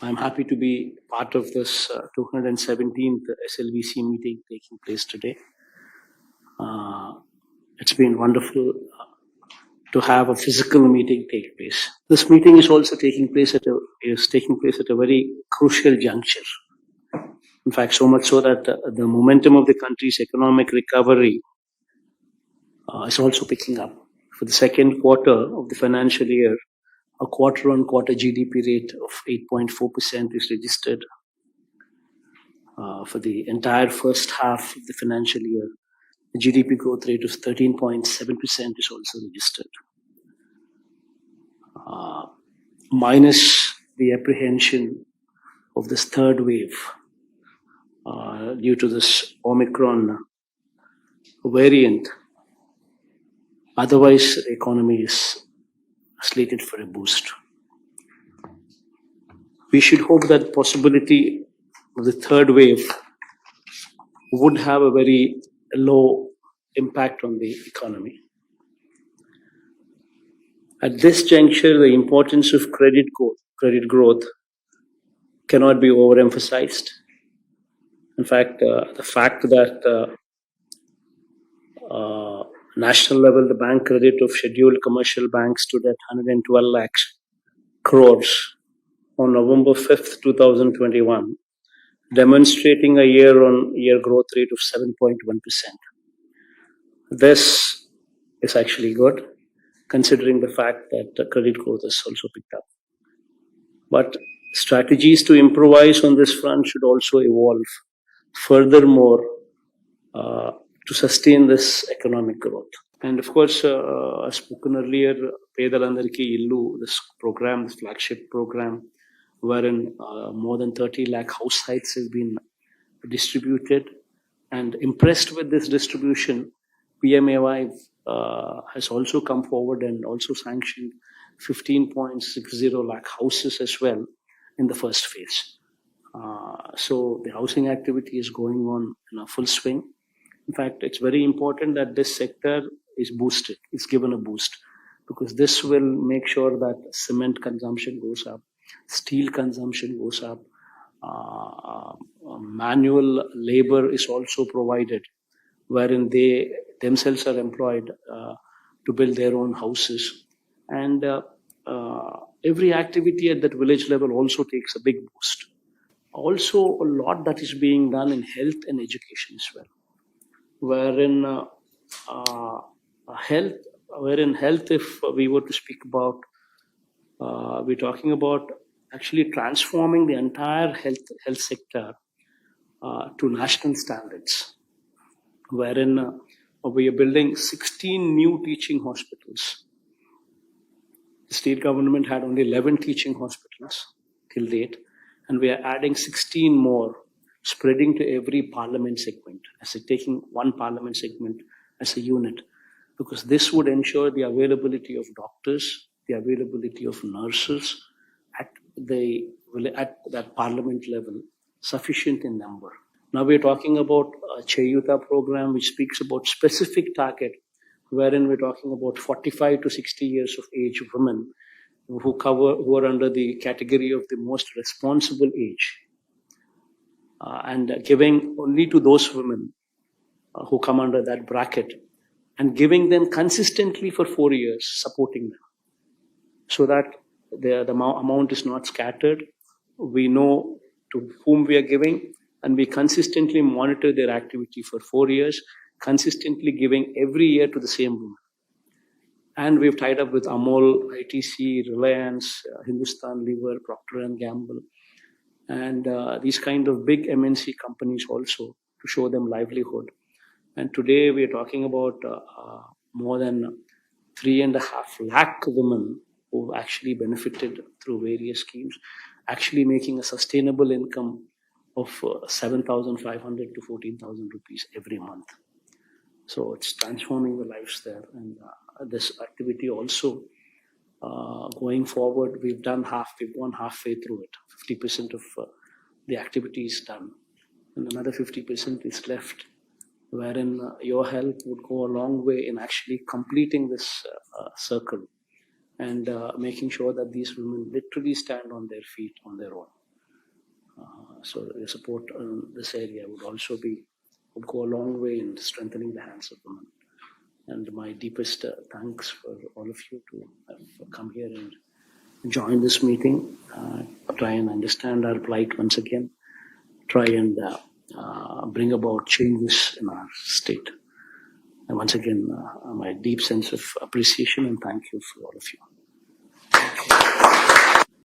I'm happy to be part of this 217th SLVC meeting taking place today. It's been wonderful to have a physical meeting take place. This meeting is also taking place at a very crucial juncture. In fact, so much so that the momentum of the country's economic recovery is also picking up. For the second quarter of the financial year, a quarter-on-quarter GDP rate of 8.4% is registered. For the entire first half of the financial year, the GDP growth rate of 13.7% is also registered. Minus the apprehension of this third wave due to this Omicron variant, otherwise the economy is slated for a boost. We should hope that possibility of the third wave would have a very low impact on the economy. At this juncture, the importance of credit growth cannot be overemphasized. In fact, the fact that national level, the bank credit of scheduled commercial banks stood at 112 lakhs crores on November 5th, 2021, demonstrating a year-on-year growth rate of 7.1%. This is actually good, considering the fact that the credit growth has also picked up. But strategies to improvise on this front should also evolve furthermore to sustain this economic growth. And of course, as spoken earlier, Pedalandariki Illu, this program, this flagship program, wherein more than 30 lakh house sites have been distributed. And impressed with this distribution, PMAY has also come forward and also sanctioned 15.60 lakh houses as well in the first phase. So the housing activity is going on in a full swing. In fact, it's very important that this sector is boosted, is given a boost, because this will make sure that cement consumption goes up, steel consumption goes up, manual labor is also provided, wherein they themselves are employed to build their own houses. And every activity at that village level also takes a big boost. Also, a lot that is being done in health and education as well, wherein health, if we were to speak about, we're talking about actually transforming the entire health sector to national standards, wherein we are building 16 new teaching hospitals. The state government had only 11 teaching hospitals till date, and we are adding 16 more, spreading to every parliament segment, taking one parliament segment as a unit, because this would ensure the availability of doctors, the availability of nurses at that parliament level, sufficient in number. Now we're talking about a Chayuta program, which speaks about specific target, wherein we're talking about 45 to 60 years of age women who are under the category of the most responsible age, and giving only to those women who come under that bracket, and giving them consistently for 4 years, supporting them, so that the amount is not scattered. We know to whom we are giving, and we consistently monitor their activity for 4 years, consistently giving every year to the same woman. And we've tied up with Amol, ITC, Reliance, Hindustan Lever, Procter & Gamble, and these kind of big MNC companies also, to show them livelihood. And today we are talking about more than 3.5 lakh women who actually benefited through various schemes, actually making a sustainable income of 7,500 to 14,000 rupees every month. So it's transforming the lives there. And this activity also, going forward, we've gone halfway through it. 50% of the activity is done, and another 50% is left, wherein your help would go a long way in actually completing this circle and making sure that these women literally stand on their feet on their own. So your support in this area would go a long way in strengthening the hands of women. And my deepest thanks for all of you to have come here and join this meeting, try and understand our plight once again, try and bring about changes in our state. And once again, my deep sense of appreciation and thank you for all of you.